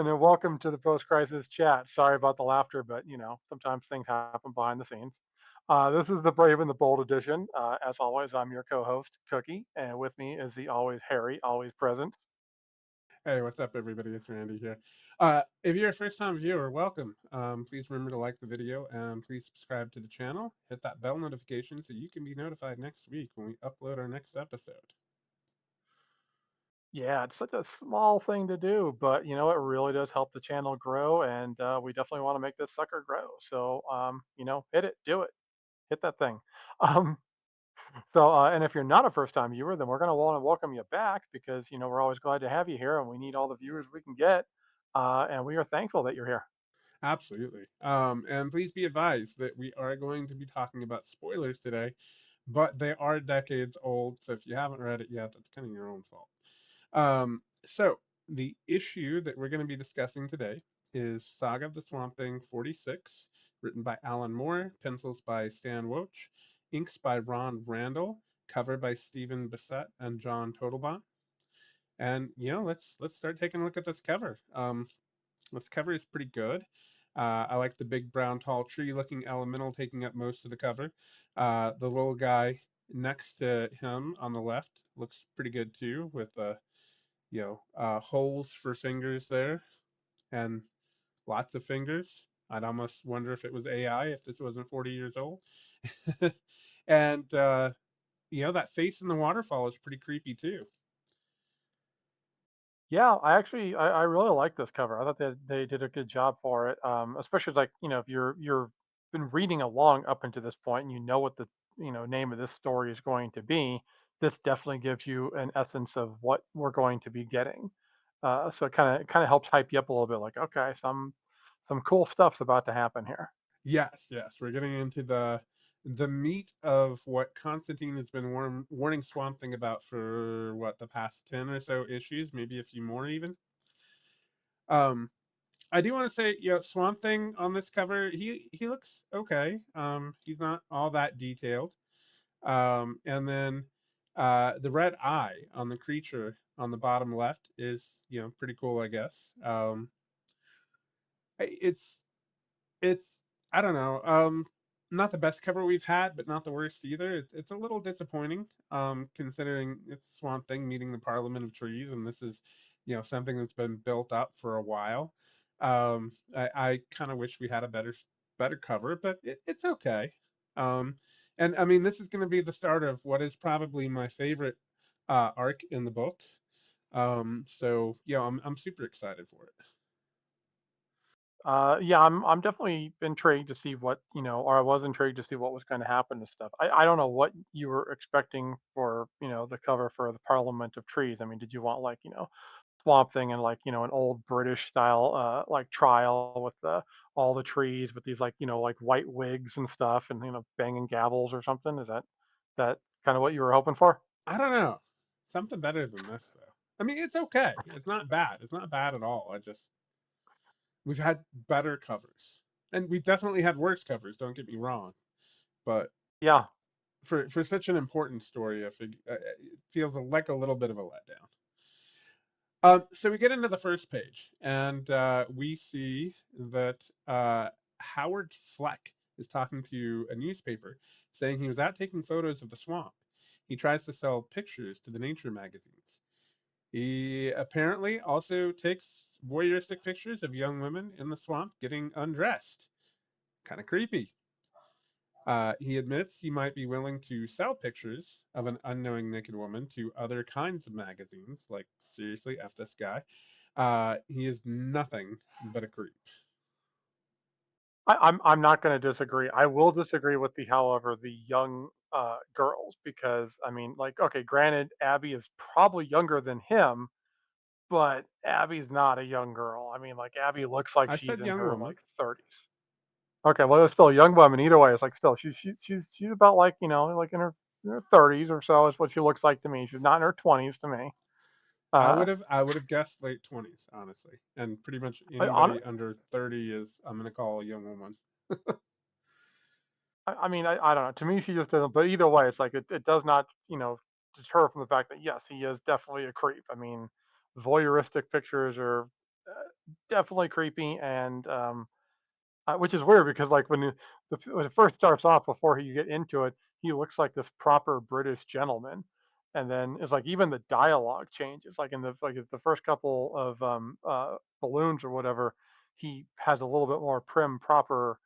everyone, and welcome to the post-crisis chat. Sorry about the laughter, but sometimes things happen behind the scenes. This is the Brave and the Bold edition. As always, I'm your co-host, Cookie, and with me is the always Harry, always present. Hey, what's up, everybody? It's Randy here. If you're a first time viewer, welcome. Please remember to like the video and please subscribe to the channel. Hit that bell notification so you can be notified next week when we upload our next episode. Yeah, it's such a small thing to do, but it really does help the channel grow, and we definitely want to make this sucker grow. So, hit it, do it, hit that thing. Um, and if you're not a first-time viewer, then we're going to want to welcome you back because we're always glad to have you here, and we need all the viewers we can get, and we are thankful that you're here. Absolutely. And please be advised that we are going to be talking about spoilers today, but they are decades old. So if you haven't read it yet, that's kind of your own fault. So the issue that we're going to be discussing today is Saga of the Swamp Thing 46, written by Alan Moore, pencils by Stan Woach, inks by Ron Randall, cover by Stephen Bissette and John Totlebon. And let's start taking a look at this cover. This cover is pretty good. I like the big brown tall tree looking elemental taking up most of the cover. The little guy next to him on the left looks pretty good too, with holes for fingers there and lots of fingers. I'd almost wonder if it was AI if this wasn't 40 years old. And that face in the waterfall is pretty creepy too. Yeah, I really like this cover. I thought that they did a good job for it, especially like if you're been reading along up until this point and you know what the name of this story is going to be. This definitely gives you an essence of what we're going to be getting. So it kind of helps hype you up a little bit. Like, okay, some cool stuff's about to happen here. Yes, we're getting into the meat of what Constantine has been warning Swamp Thing about for what the past 10 or so issues, maybe a few more even. Um, I do want to say, Swamp Thing on this cover, he looks okay. He's not all that detailed. And then the red eye on the creature on the bottom left is pretty cool, I guess. It's it's I don't know. Not the best cover we've had, but not the worst either. It's a little disappointing, considering it's Swamp Thing meeting the Parliament of Trees, and this is, something that's been built up for a while. I kind of wish we had a better cover, but it's okay. Um, and I mean, this is going to be the start of what is probably my favorite arc in the book. So yeah, I'm super excited for it. Yeah, I'm definitely intrigued to see what or I was intrigued to see what was going to happen to stuff. I don't know what you were expecting for the cover for the Parliament of Trees. I mean, did you want like Swamp Thing and like an old British style like trial with the all the trees with these like like white wigs and stuff and banging gavels or something? Is that kind of what you were hoping for? I don't know. Something better than this though. I mean, it's okay. It's not bad. It's not bad at all. I just we've had better covers. And we've definitely had worse covers, don't get me wrong. But Yeah. for such an important story, it feels like a little bit of a letdown. So we get into the first page, and we see that Howard Fleck is talking to a newspaper, saying he was out taking photos of the swamp. He tries to sell pictures to the nature magazines. He apparently also takes voyeuristic pictures of young women in the swamp getting undressed. Kind of creepy. He admits he might be willing to sell pictures of an unknowing naked woman to other kinds of magazines. Like, seriously, F this guy. He is nothing but a creep. I'm not going to disagree. I will disagree with however the young girls because I mean like okay, granted Abby is probably younger than him, but Abby's not a young girl. I mean like Abby looks like I she's said in young her woman. like 30s. Okay, well it's still a young woman either way. It's like still she's about like like in her 30s or so is what she looks like to me. She's not in her 20s to me. Uh, I would have guessed late 20s, honestly. And pretty much I, hon- anybody under 30 is I'm gonna call a young woman. I mean, I don't know. To me, she just doesn't. But either way, it's like it does not, deter from the fact that yes, he is definitely a creep. I mean, voyeuristic pictures are. definitely creepy, and which is weird because like when it first starts off, before you get into it, he looks like this proper British gentleman, and then it's like even the dialogue changes. Like in the first couple of balloons or whatever, he has a little bit more prim, proper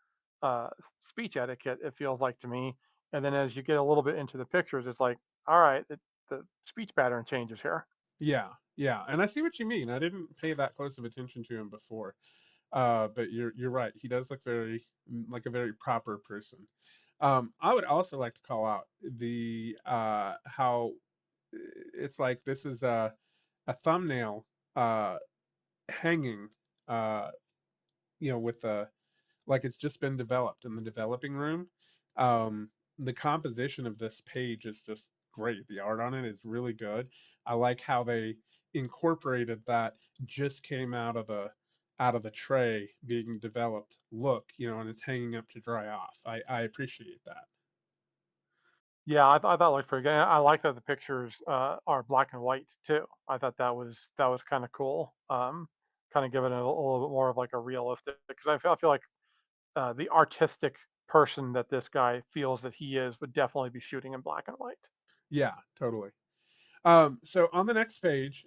uh, speech etiquette. It feels like to me, and then as you get a little bit into the pictures, it's like, all right, the speech pattern changes here. Yeah, yeah, and I see what you mean. I didn't pay that close of attention to him before. But you're right. He does look very like a very proper person. I would also like to call out the how it's like this is a thumbnail uh hanging uh with a like it's just been developed in the developing room. Um, the composition of this page is just great. The art on it is really good. I like how they incorporated that just came out of the tray being developed look, and it's hanging up to dry off. I appreciate that. Yeah, I thought it looked pretty good. I like that the pictures are black and white too. I thought that was kind of cool. Kind of giving it a little bit more of like a realistic, because I feel like the artistic person that this guy feels that he is would definitely be shooting in black and white. Yeah, totally. So on the next page,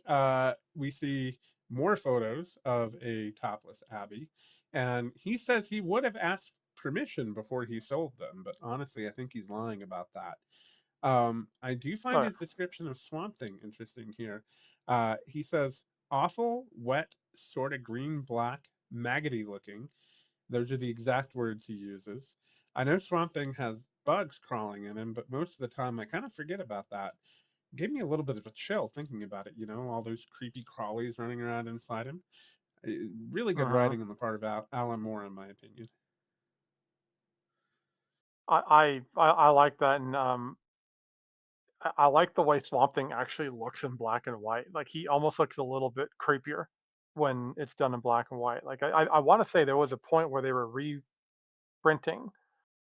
we see more photos of a topless Abby, and he says he would have asked permission before he sold them, but honestly, I think he's lying about that. I do find But his description of Swamp Thing interesting here. He says, awful, wet, sort of green black, maggoty looking. Those are the exact words he uses. I know Swamp Thing has bugs crawling in him, but most of the time I kind of forget about that. Gave me a little bit of a chill thinking about it, all those creepy crawlies running around inside him. Really good mhm. writing on the part of Alan Moore, in my opinion. I like that, and I like the way Swamp Thing actually looks in black and white. Like he almost looks a little bit creepier when it's done in black and white. Like I want to say there was a point where they were reprinting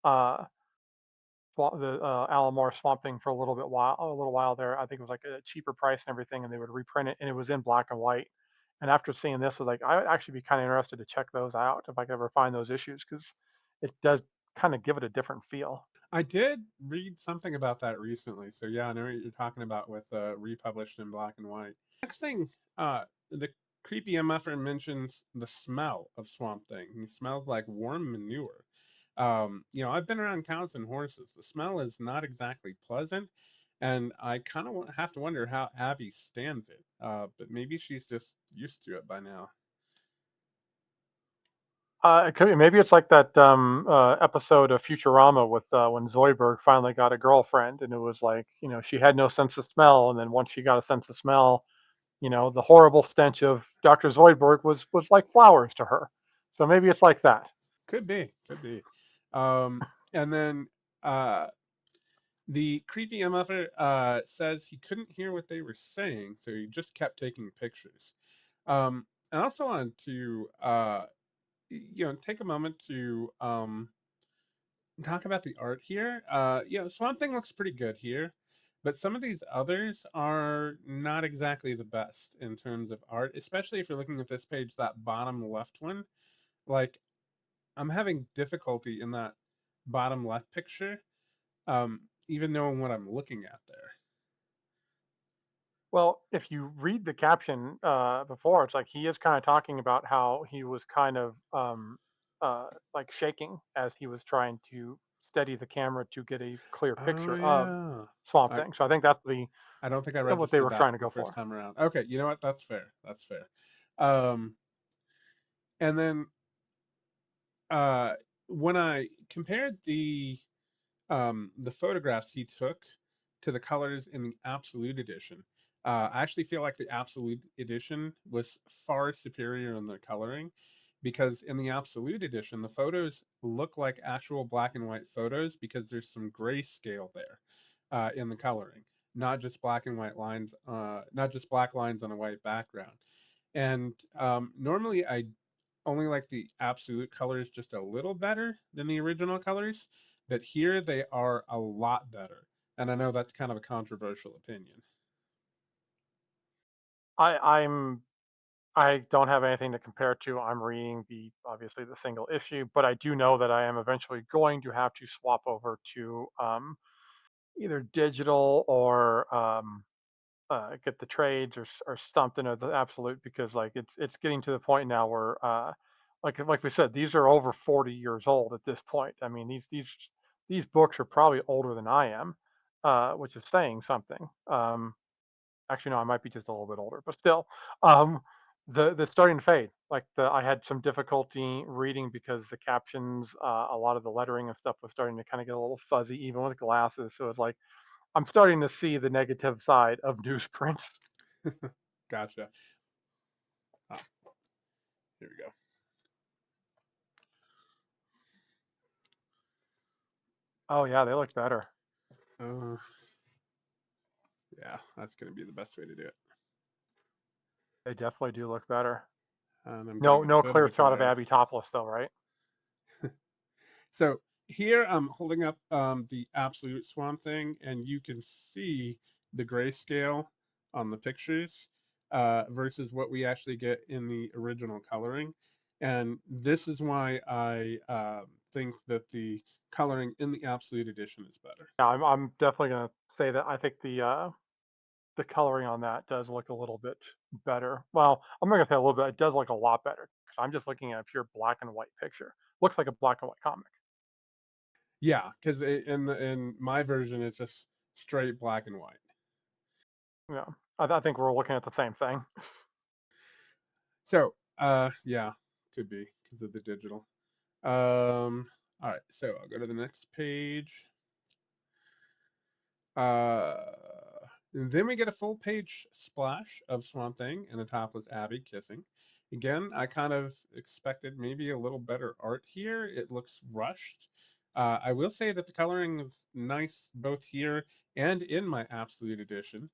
uh the Alan Moore Swamp Thing for a little while there. I think it was like a cheaper price and everything, and they would reprint it, and it was in black and white. And after seeing this, I was like, I would actually be kind of interested to check those out if I could ever find those issues, because it does kind of give it a different feel. I did read something about that recently, so yeah, I know what you're talking about with republished in black and white. Next thing, the creepy MFer mentions the smell of Swamp Thing. He smells like warm manure. I've been around cows and horses. The smell is not exactly pleasant, and I kind of have to wonder how Abby stands it. But maybe she's just used to it by now. It could be, maybe it's like that episode of Futurama with when Zoidberg finally got a girlfriend, and it was like, she had no sense of smell, and then once she got a sense of smell, the horrible stench of Dr. Zoidberg was like flowers to her. So maybe it's like that. Could be, could be. And then uh, the creepy MFer says he couldn't hear what they were saying, so he just kept taking pictures. I also want to, take a moment to talk about the art here. Swamp Thing looks pretty good here, but some of these others are not exactly the best in terms of art, especially if you're looking at this page, that bottom left one. Like, I'm having difficulty in that bottom left picture, even knowing what I'm looking at there. Well, if you read the caption before, it's like he is kind of talking about how he was kind of like shaking as he was trying to steady the camera to get a clear Oh picture of yeah. Swamp I Thing. So I think that's I don't think I what they registered were that trying to the go first for. time around. Okay, you know what? That's fair. That's fair. Um, and then uh, when I compared the photographs he took to the colors in the Absolute Edition, I actually feel like the Absolute Edition was far superior in the coloring because in the Absolute Edition, the photos look like actual black and white photos because there's some grayscale there in the coloring, not just black and white lines, not just black lines on a white background. And normally I only like the absolute colors just a little better than the original colors, but here they are a lot better. And I know that's kind of a controversial opinion. I'm I don't have anything to compare to. I'm reading the obviously the single issue, but I do know that I am eventually going to have to swap over to either digital or get the trades or something of the absolute because like it's getting to the point now where like we said these are over 40 years old at this point. I mean these books are probably older than I am, which is saying something. Actually, no, I might be just a little bit older, but still, um, the starting to fade. Like I had some difficulty reading because the captions, a lot of the lettering and stuff was starting to kind of get a little fuzzy, even with glasses. So it's like I'm starting to see the negative side of newsprint. Gotcha. Ah, here we Oh yeah, they look better. go. Yeah, that's gonna be the best way to do it. They definitely do look better. And I'm No, getting a no bit of clear a shot of glare. Abby topless though, right? So here I'm holding up the absolute Swamp Thing, and you can see the grayscale on the pictures versus what we actually get in the original coloring. And this is why I think that the coloring in the absolute edition is better. Yeah, I'm definitely gonna say that I think the coloring on that does look a little bit better. Well, I'm not gonna say a little bit. It does look a lot better because I'm just looking at a pure black and white picture. Looks like a black and white comic. Yeah, because in my version it's just straight black and white. Yeah, I think we're looking at the same thing. So yeah, could be because of the digital. All right, so I'll go to the next page. Then we get a full page splash of Swamp Thing and a topless Abby kissing. Again, I kind of expected maybe a little better art here. It looks rushed. I will say that the coloring is nice both here and in my Absolute Edition.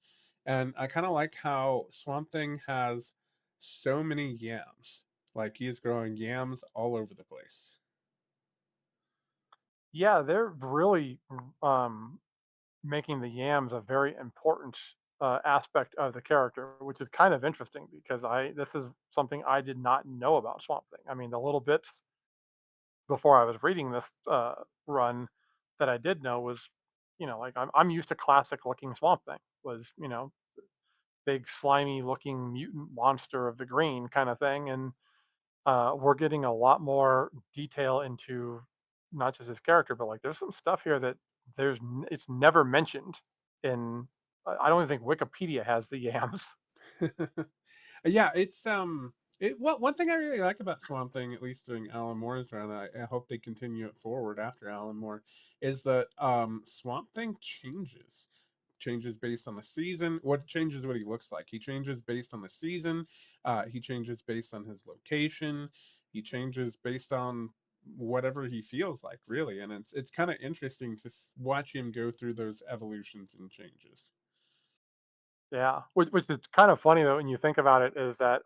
And I kind of like how Swamp Thing has so many yams. Like he is growing yams all over the place. Yeah, they're really um, making the yams a very important aspect of the character, which is kind of interesting because I this is something I did not know about Swamp Thing. I mean, the little bits before I was reading this run that I did know was, like I'm used to classic looking Swamp Thing was, big slimy looking mutant monster of the green kind of thing, and we're getting a lot more detail into not just his character, but like there's some stuff here that it's never mentioned in. I don't even think Wikipedia has the yams. Yeah, it's one thing I really like about Swamp Thing, at least during Alan Moore's run, I hope they continue it forward after Alan Moore, is that Swamp Thing changes based on the season. What changes what he looks like? He changes based on the season. He changes based on his location. He changes based on whatever he feels like, really. And it's kind of interesting to watch him go through those evolutions and changes. Yeah, which is kind of funny though when you think about it. Is that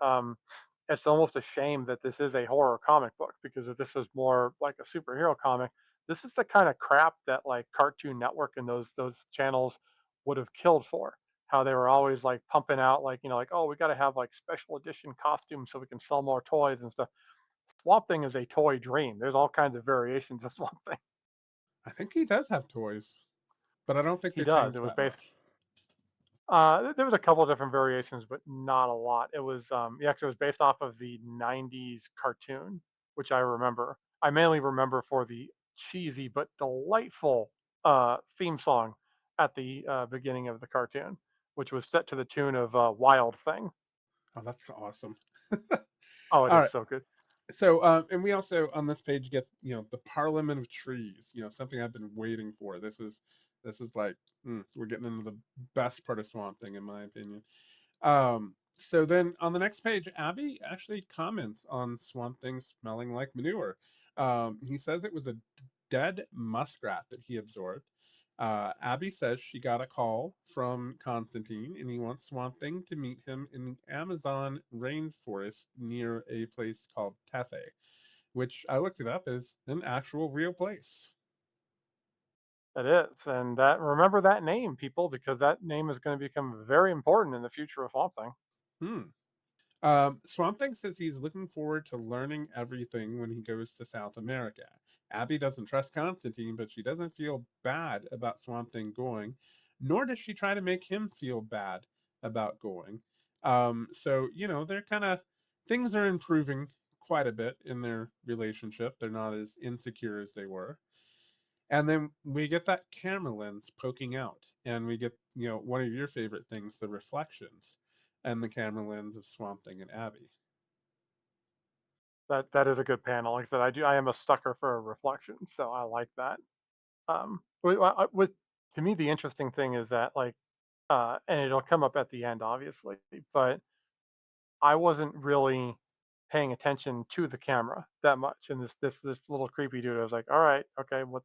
it's almost a shame that this is a horror comic book because if this was more like a superhero comic, this is the kind of crap that like Cartoon Network and those channels would have killed for. How they were always like pumping out like like oh we got to have like special edition costumes so we can sell more toys and stuff. Swamp Thing is a toy dream. There's all kinds of variations of Swamp Thing. I think he does have toys, but I don't think He they does. It changed was that based. much. There was a couple of different variations, but not a lot. It was yeah, actually, it was based off of the '90s cartoon, which I remember. I mainly remember for the cheesy but delightful theme song at the beginning of the cartoon, which was set to the tune of "Wild Thing." Oh, that's awesome. Oh, it All is right. so good. So, and we also on this page get the Parliament of Trees. Something I've been waiting for. This is like we're getting into the best part of Swamp Thing, in my opinion. So then on the next page, Abby actually comments on Swamp Thing smelling like manure. He says it was a dead muskrat that he absorbed. Abby says she got a call from Constantine and he wants Swamp Thing to meet him in the Amazon rainforest near a place called Tefe, which I looked it up is an actual real place. It is, and that remember that name, people, because that name is going to become very important in the future of Swamp Thing. Hmm. Swamp Thing says he's looking forward to learning everything when he goes to South America. Abby doesn't trust Constantine, but she doesn't feel bad about Swamp Thing going, nor does she try to make him feel bad about going. So, they're kind of, things are improving quite a bit in their relationship. They're not as insecure as they were. And then we get that camera lens poking out, and we get, one of your favorite things, the reflections and the camera lens of Swamp Thing and Abby. That is a good panel. Like I said, I am a sucker for a reflection, so I like that. With to me, the interesting thing is that like, and it'll come up at the end, obviously, but I wasn't really paying attention to the camera that much. And this little creepy dude, I was like, all right, okay, what?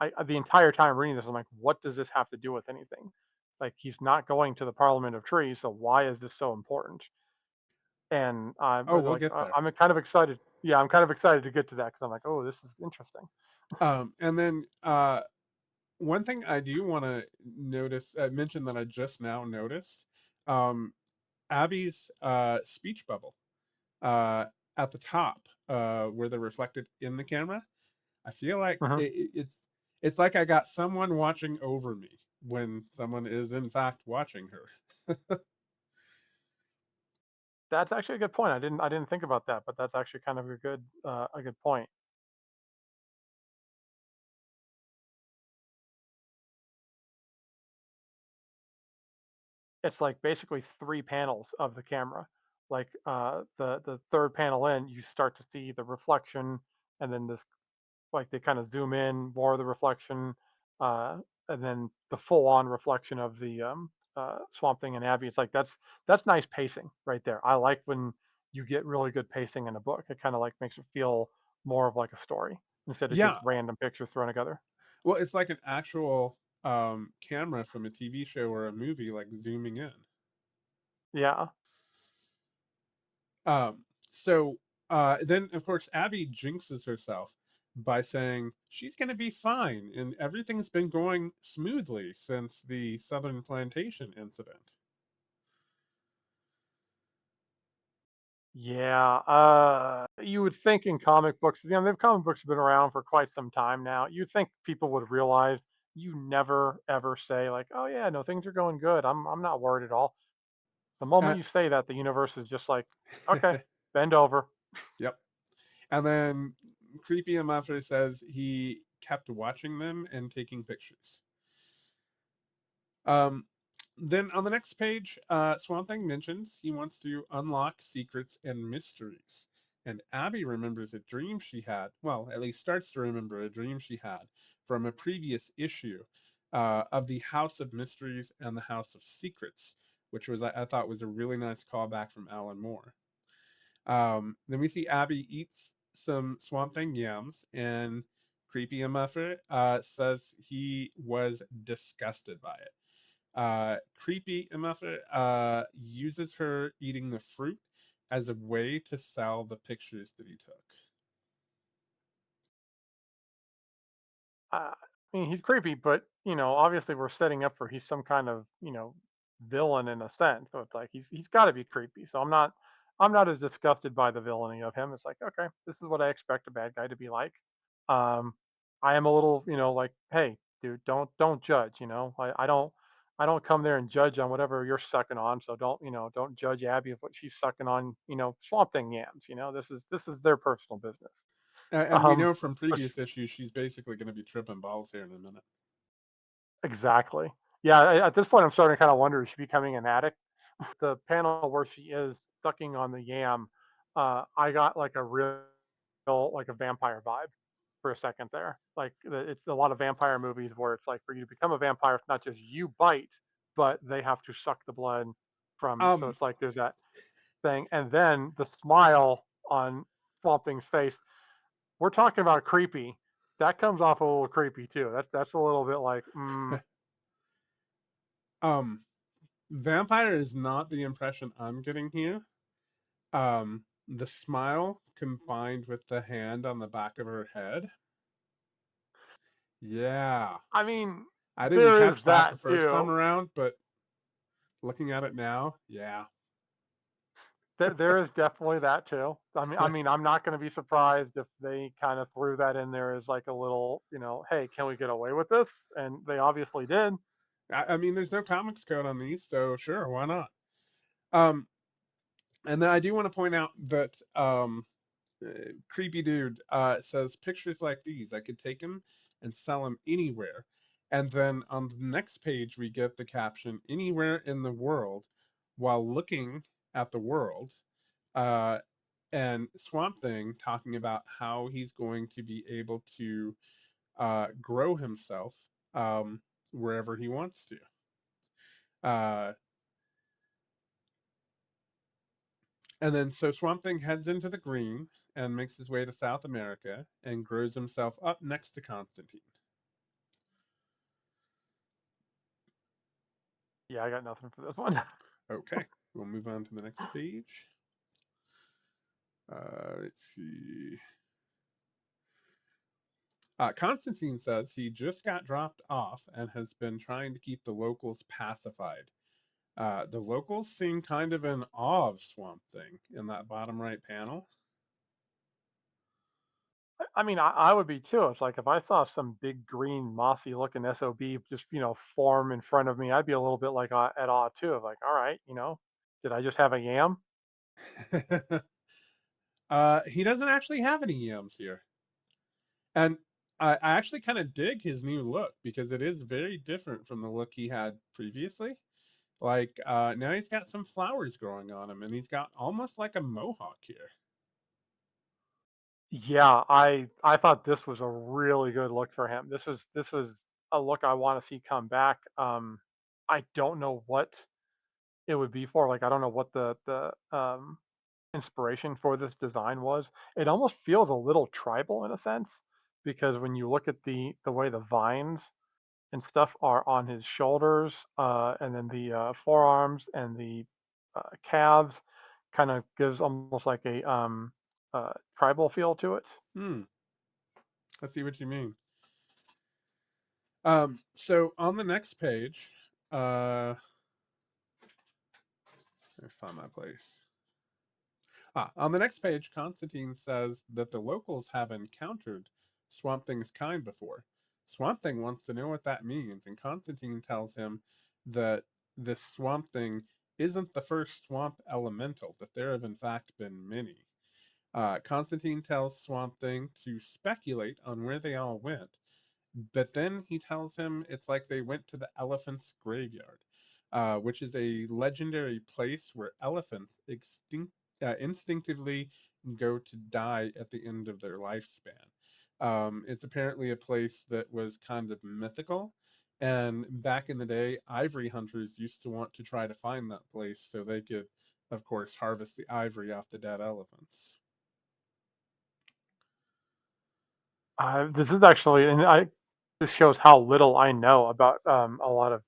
The entire time reading this, I'm like, what does this have to do with anything? Like, he's not going to the Parliament of Trees, so why is this so important? And Oh, but we'll like, get there. I'm kind of excited. Yeah, I'm kind of excited to get to that because I'm like, oh, this is interesting. And then one thing I do want to mention that I just now noticed, um, Abby's speech bubble uh, at the top, where they're reflected in the camera. I feel like Hmm. it's like I got someone watching over me when someone is in fact watching her. That's actually a good point. I didn't think about that, but that's actually kind of a good point. It's like basically three panels of the camera. Like the third panel in, you start to see the reflection, and then this like they kind of zoom in more of the reflection, uh, and then the full on reflection of the Swamp Thing and Abby. It's like that's nice pacing right there. I like when you get really good pacing in a book. It kind of like makes it feel more of like a story instead of just Yeah, random pictures thrown together. well, it's like an actual camera from a TV show or a movie, like zooming in. Yeah. Um, so then, of course, Abby jinxes herself by saying she's going to be fine and everything's been going smoothly since the Southern Plantation incident. Yeah, you would think in comic books, the comic books have been around for quite some time now. You'd think people would realize you never ever say like, "Oh yeah, no, things are going good. I'm not worried at all." The Uh, moment you say that, the universe is just like, "Okay, bend over." yep. And then Creepy Amafre says he kept watching them and taking pictures. Um, then on the next page, Swamp Thing mentions he wants to unlock secrets and mysteries. And Abby remembers a dream she had, well, at least starts to remember a dream she had from a previous issue of the House of Mysteries and the House of Secrets, which I thought was a really nice callback from Alan Moore. Then we see Abby eats some Swamp Thing yams, and Creepy Muffer says he was disgusted by it. Creepy Muffer uses her eating the fruit as a way to sell the pictures that he took. I mean, he's creepy, but obviously we're setting up for he's some kind of villain in a sense. So it's like he's got to be creepy. So I'm not as disgusted by the villainy of him. It's like okay, this is what I expect a bad guy to be like. Um, I am a little like hey, dude, don't judge. I don't come there and judge on whatever you're sucking on. So don't judge Abby of what she's sucking on. Swamp Thing yams. This is their personal business. And we Um, know from but previous issues she's basically going to be tripping balls here in a minute. exactly. Yeah, at this point, I'm starting to kind of wonder, is she becoming an addict? The panel where she is sucking on the yam, I got like a real, like a vampire vibe for a second there. Like it's a lot of vampire movies where it's like for you to become a vampire, it's not just you bite, but they have to suck the blood from you. So Um, it's like there's that thing, and then the smile on Swamp Thing's face. We're talking about creepy. That comes off a little creepy too. That's a little bit like, um, Vampire is not the impression I'm getting here. The smile combined with the hand on the back of her head. Yeah. I mean, I didn't there is catch that the that first time too. around, but looking at it now, yeah. There is definitely that too. I mean, I'm not gonna be surprised if they kinda threw that in there as like a little, "Hey, can we get away with this?" And they obviously did. I mean, there's no comics code on these, so sure, why not? Um, and then I do want to point out that creepy dude says pictures like these, I could take them and sell them anywhere. And then on the next page, we get the caption anywhere in the world while looking at the world. Uh, and Swamp Thing talking about how he's going to be able to grow himself wherever he wants to. Uh, and then so Swamp Thing heads into the green and makes his way to South America and grows himself up next to Constantine. Yeah, I got nothing for this one. Okay, we'll move on to the next page. Let's see. Constantine says he just got dropped off and has been trying to keep the locals pacified. The locals seem kind of in awe of Swamp Thing in that bottom right panel. I mean, I would be too. It's like if I saw some big green mossy looking SOB just, form in front of me, I'd be a little bit like at awe too of like, all right, did I just have a yam? He doesn't actually have any yams here. And I actually kind of dig his new look because it is very different from the look he had previously. Like now he's got some flowers growing on him and he's got almost like a mohawk here. Yeah, I thought this was a really good look for him. This was a look I want to see come back. I don't know what it would be for. Like I don't know what the inspiration for this design was. It almost feels a little tribal in a sense because when you look at the way the vines and stuff are on his shoulders, and then the forearms and the calves, kind of gives almost like a tribal feel to it. Hmm, I see what you mean. So on the next page, I found my place. On the next page, Constantine says that the locals have encountered Swamp Thing's kind before. Swamp Thing wants to know what that means, and Constantine tells him that this Swamp Thing isn't the first swamp elemental, that there have in fact been many. Constantine tells Swamp Thing to speculate on where they all went, but then he tells him it's like they went to the elephant's graveyard, which is a legendary place where elephants instinctively go to die at the end of their lifespan. It's apparently a place that was kind of mythical. And back in the day, ivory hunters used to want to try to find that place so they could, of course, harvest the ivory off the dead elephants. This is actually, and I this shows how little I know about a lot of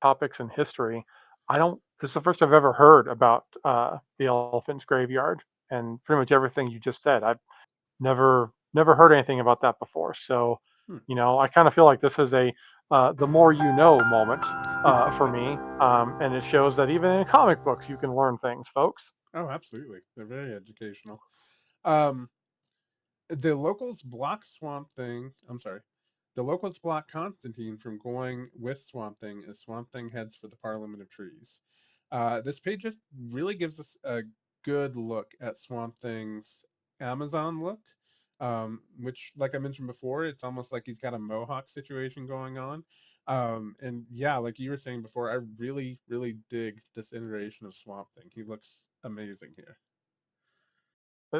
topics in history. I don't. This is the first I've ever heard about the elephant's graveyard, and pretty much everything you just said. I've never heard anything about that before. So, Hmm. I kind of feel like this is a the more you know moment for me, and it shows that even in comic books you can learn things, folks. Oh, absolutely. They're very educational. Um, the locals block Swamp Thing. I'm sorry. The locals block Constantine from going with Swamp Thing as Swamp Thing heads for the Parliament of Trees. This page just really gives us a good look at Swamp Thing's Amazon look, which, like I mentioned before, it's almost like he's got a mohawk situation going on. And yeah, like you were saying before, I really, really dig this iteration of Swamp Thing. He looks amazing here.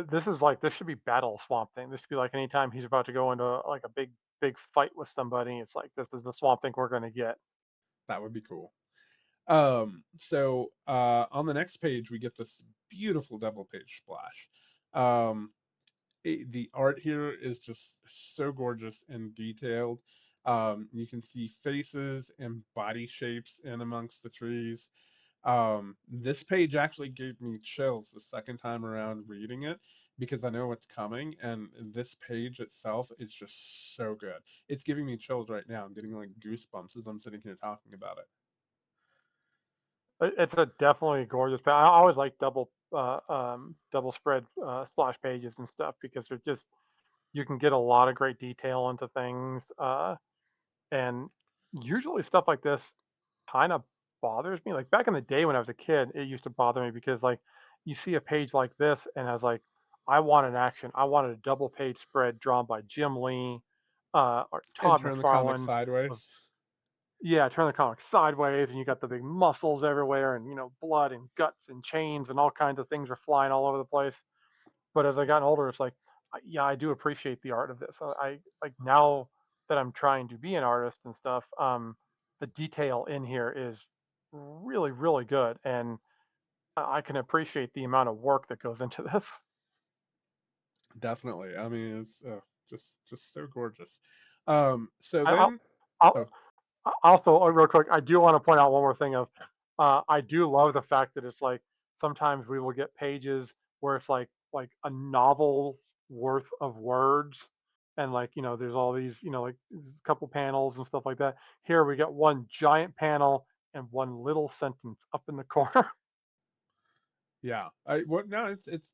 This is like this should be Battle Swamp Thing. This should be like anytime he's about to go into like a big fight with somebody. It's like this is the Swamp Thing we're going to get. That would be cool. On the next page, we get this beautiful double page splash. Um, the art here is just so gorgeous and detailed. You can see faces and body shapes in amongst the trees. This page actually gave me chills the second time around reading it because I know what's coming, and this page itself is just so good. It's giving me chills right now. I'm getting like goosebumps as I'm sitting here talking about it. It's a definitely gorgeous I always like double spread, splash pages and stuff because they're just you can get a lot of great detail into things, and usually stuff like this kinda bothers me. Like, back in the day when I was a kid, it used to bother me because, like, you see a page like this, and I was like, "I want an action. I wanted a double page spread drawn by Jim Lee, or And Todd turn the comic McFarlane with" sideways. yeah, turn the comic sideways, and you got the big muscles everywhere and, blood and guts and chains and all kinds of things are flying all over the place. But as I gotten older, it's like, yeah, I do appreciate the art of this. I like now that I'm trying to be an artist and stuff. The detail in here is really, really good, and I can appreciate the amount of work that goes into this. Definitely. I mean, it's just so gorgeous. So I, I'll, then, I'll oh also, real quick, I do want to point out one more thing of, I do love the fact that it's like sometimes we will get pages where it's like a novel worth of words, and like there's all these like a couple panels and stuff like that. Here we got one giant panel and one little sentence up in the corner. yeah, I what no, it's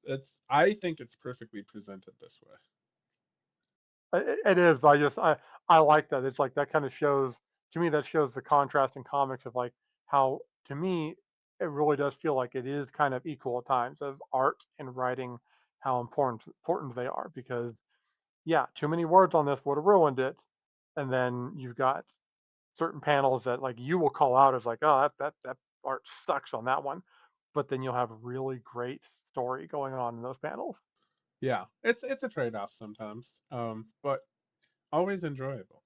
I think it's perfectly presented this way. It is, but I like that. It's like that kind of shows to me that shows the contrast in comics of like how to me it really does feel like it is kind of equal at times of art and writing how important they are because yeah, too many words on this would have ruined it. And then you've got certain panels that like you will call out as like, oh, that art sucks on that one. But then you'll have really great story going on in those panels. Yeah, it's a trade-off sometimes, but always enjoyable.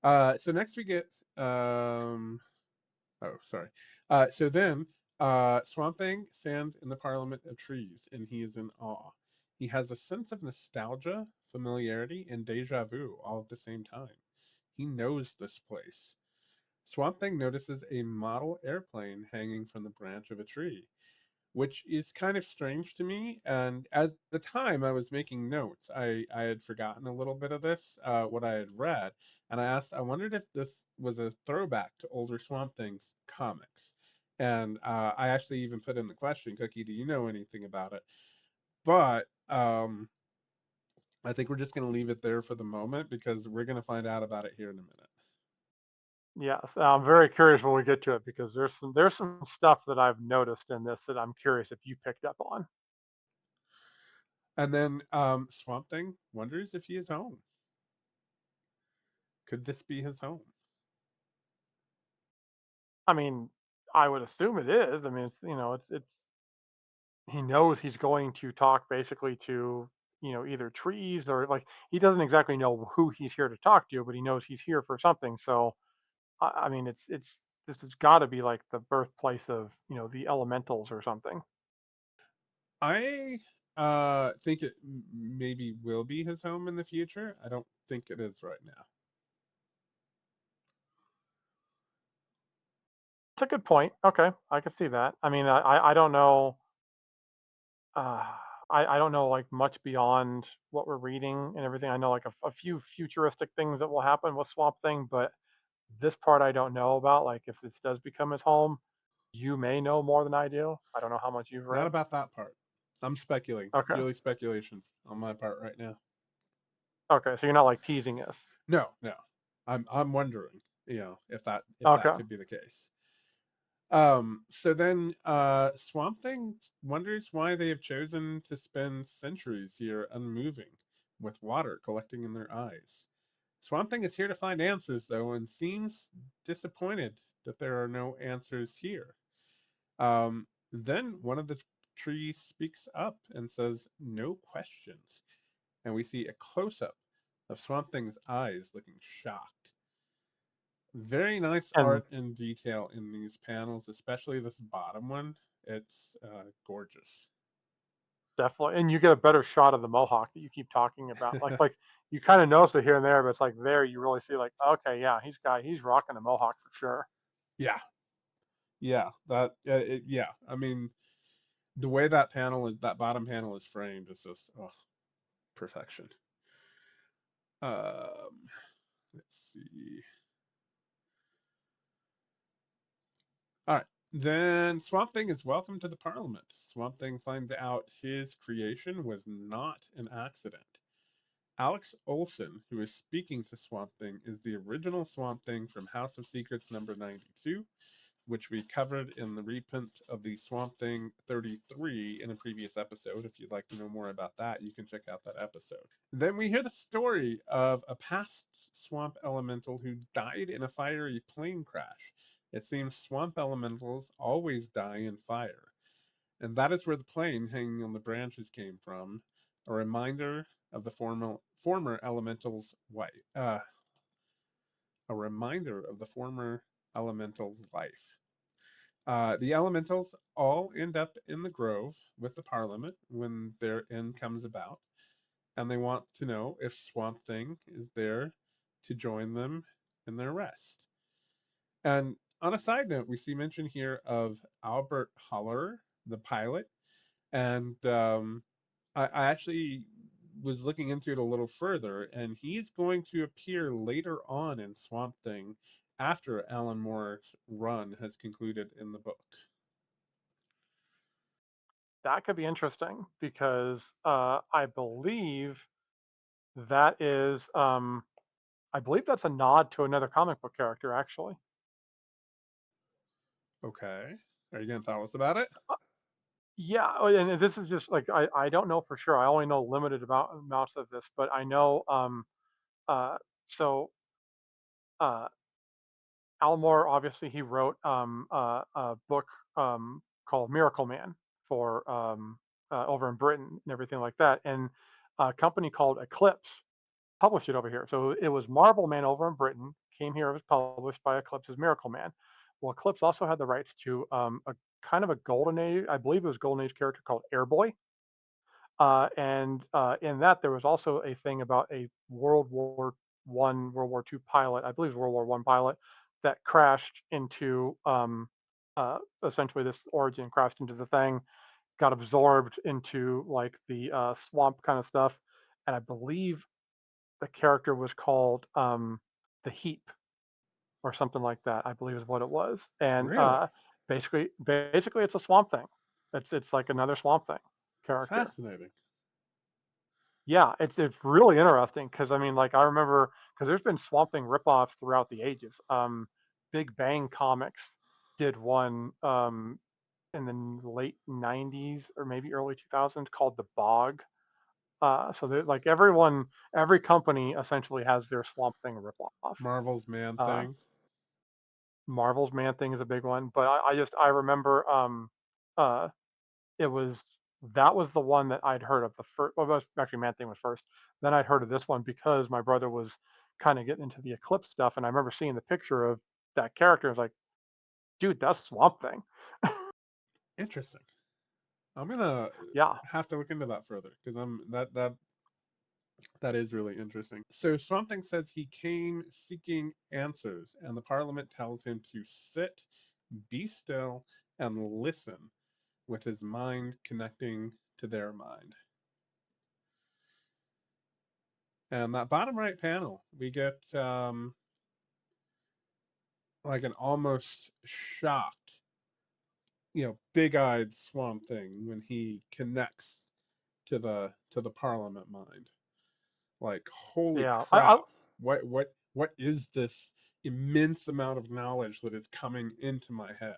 So next we get oh, sorry. So then, Swamp Thing stands in the Parliament of Trees, and he is in awe. He has a sense of nostalgia, familiarity, and deja vu all at the same time. He knows this place. Swamp Thing notices a model airplane hanging from the branch of a tree, which is kind of strange to me. And at the time I was making notes, I had forgotten a little bit of this, what I had read, and I wondered if this was a throwback to older Swamp Things comics. And I actually even put in the question, Cookie, do you know anything about it? But I think we're just going to leave it there for the moment because we're going to find out about it here in a minute. Yes, I'm very curious when we get to it because there's some stuff that I've noticed in this that I'm curious if you picked up on. And then Swamp Thing wonders if he is home. Could this be his home? I mean, I would assume it is. I mean, it's he knows he's going to talk basically to either trees or like he doesn't exactly know who he's here to talk to, but he knows he's here for something. So I mean, it's this has got to be like the birthplace of the elementals or something. I think it maybe will be his home in the future. I don't think it is right now. It's a good point. Okay, I can see that. I mean, I don't know. Uh, I don't know like much beyond what we're reading and everything. I know like a few futuristic things that will happen with Swamp Thing, but this part I don't know about. Like if this does become his home, you may know more than I do. I don't know how much you've Not read. about that part. I'm speculating. Okay. Purely speculation on my part right now. Okay. So you're not like teasing us. No, no. I'm wondering, if that Okay. could be the case. So then Swamp Thing wonders why they have chosen to spend centuries here unmoving, with water collecting in their eyes. Swamp Thing is here to find answers, though, and seems disappointed that there are no answers here. Then one of the trees speaks up and says, "No questions." And we see a close up of Swamp Thing's eyes looking shocked. Very nice And art and detail in these panels, especially this bottom one. It's gorgeous. definitely, and you get a better shot of the mohawk that you keep talking about. Like you kind of notice it here and there, but it's like there you really see like okay, yeah, he's rocking a mohawk for sure. Yeah, yeah, yeah. I mean, the way that bottom panel is framed is just perfection. Um, let's see. All right. Then Swamp Thing is welcomed to the Parliament. Swamp Thing finds out his creation was not an accident. Alex Olson, who is speaking to Swamp Thing, is the original Swamp Thing from House of Secrets number 92, which we covered in the reprint of the Swamp Thing 33 in a previous episode. If you'd like to know more about that, you can check out that episode. Then we hear the story of a past swamp elemental who died in a fiery plane crash. It seems swamp elementals always die in fire. And that is where the plane hanging on the branches came from, a reminder of the former elemental's wife. A reminder of the former elemental's life. The elementals all end up in the grove with the parliament when their end comes about, and they want to know if Swamp Thing is there to join them in their rest. And on a side note, we see mention here of Albert Haller, the pilot, and I actually was looking into it a little further, and he's going to appear later on in Swamp Thing after Alan Moore's run has concluded in the book. That could be interesting because I believe that is, I believe that's a nod to another comic book character, actually. Okay. Are you going to tell us about it? Yeah, oh, and this is just like I don't know for sure. I only know limited amounts of this, but I know uh so uh Almore, obviously, he wrote a book called Miracle Man for over in Britain and everything like that, and a company called Eclipse published it over here. So it was Marble Man over in Britain, came here, it was published by Eclipse's Miracle Man. Well, Eclipse also had the rights to a kind of a golden age, I believe it was golden age character called Airboy. And in that, there was also a thing about a World War I, World War II pilot, I believe it was World War I pilot, that crashed into essentially this origin crashed into the thing, got absorbed into like the swamp kind of stuff. And I believe the character was called the Heap or something like that, I believe is what it was. And Really? basically, it's a swamp thing. It's like another swamp thing character. Fascinating. Yeah, it's really interesting because I mean, like I remember because there's been Swamp Thing ripoffs throughout the ages. Big Bang Comics did one in the late '90s or maybe early 2000s called The Bog. So like every company essentially has their Swamp Thing ripoff. Marvel's Man Uh, Thing. Marvel's Man Thing is a big one, but I remember uh, it was that was the one that I'd heard of the first. Well, actually Man Thing was first. Then I'd heard of this one because my brother was kind of getting into the Eclipse stuff, and I remember seeing the picture of that character. I was like, dude, that's Swamp Thing. Interesting. I'm gonna Yeah, have to look into that further because that is really interesting. So Swamp Thing says he came seeking answers, and the Parliament tells him to sit, be still, and listen, with his mind connecting to their mind. And that bottom right panel, we get like an almost shocked, big-eyed Swamp Thing when he connects to the Parliament mind. Like, holy yeah. crap! What is this immense amount of knowledge that is coming into my head?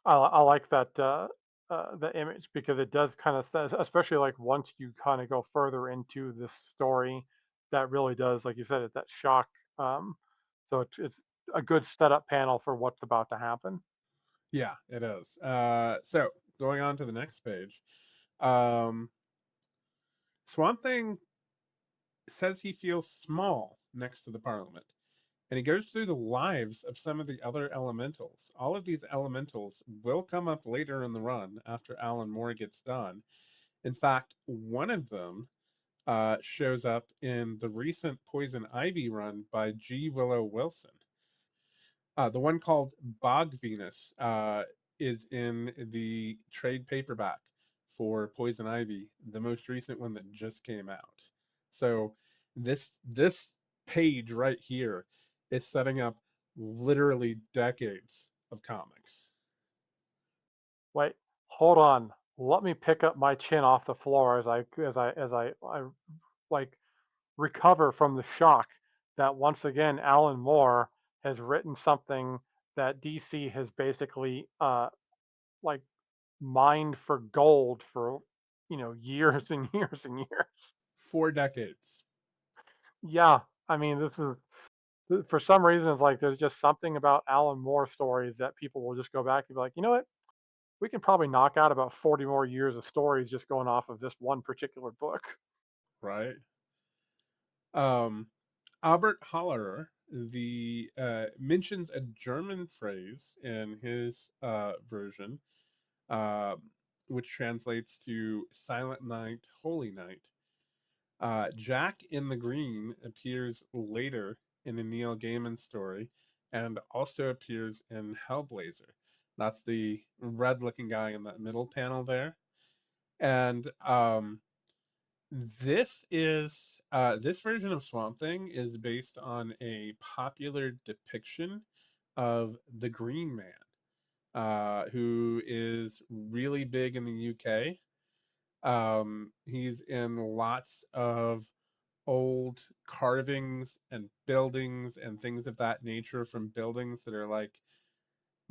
I like that the image because it does kind of says, especially like once you kind of go further into this story, that really does, like you said, it that shock. Um, so it's a good setup panel for what's about to happen. Yeah, it is. So going on to the next page, um, Swamp Thing says he feels small next to the Parliament. And he goes through the lives of some of the other elementals. All of these elementals will come up later in the run after Alan Moore gets done. In fact, one of them shows up in the recent Poison Ivy run by G. Willow Wilson. The one called Bog Venus is in the trade paperback for Poison Ivy, the most recent one that just came out. So this page right here is setting up literally decades of comics. Wait, hold on. Let me pick up my chin off the floor as I like recover from the shock that once again Alan Moore has written something that DC has basically like mined for gold for years and years and years. 4 decades. Yeah, I mean this is for some reason it's like there's just something about Alan Moore stories that people will just go back and be like, you know what? We can probably knock out about 40 more years of stories just going off of this one particular book. Right? Um, Albert Hollerer the mentions a German phrase in his version, uh, which translates to "Silent Night, Holy Night." Jack in the Green appears later in a Neil Gaiman story, and also appears in Hellblazer. That's the red-looking guy in that middle panel there, and this version of Swamp Thing is based on a popular depiction of the Green Man, who is really big in the UK. He's in lots of old carvings and buildings and things of that nature from buildings that are like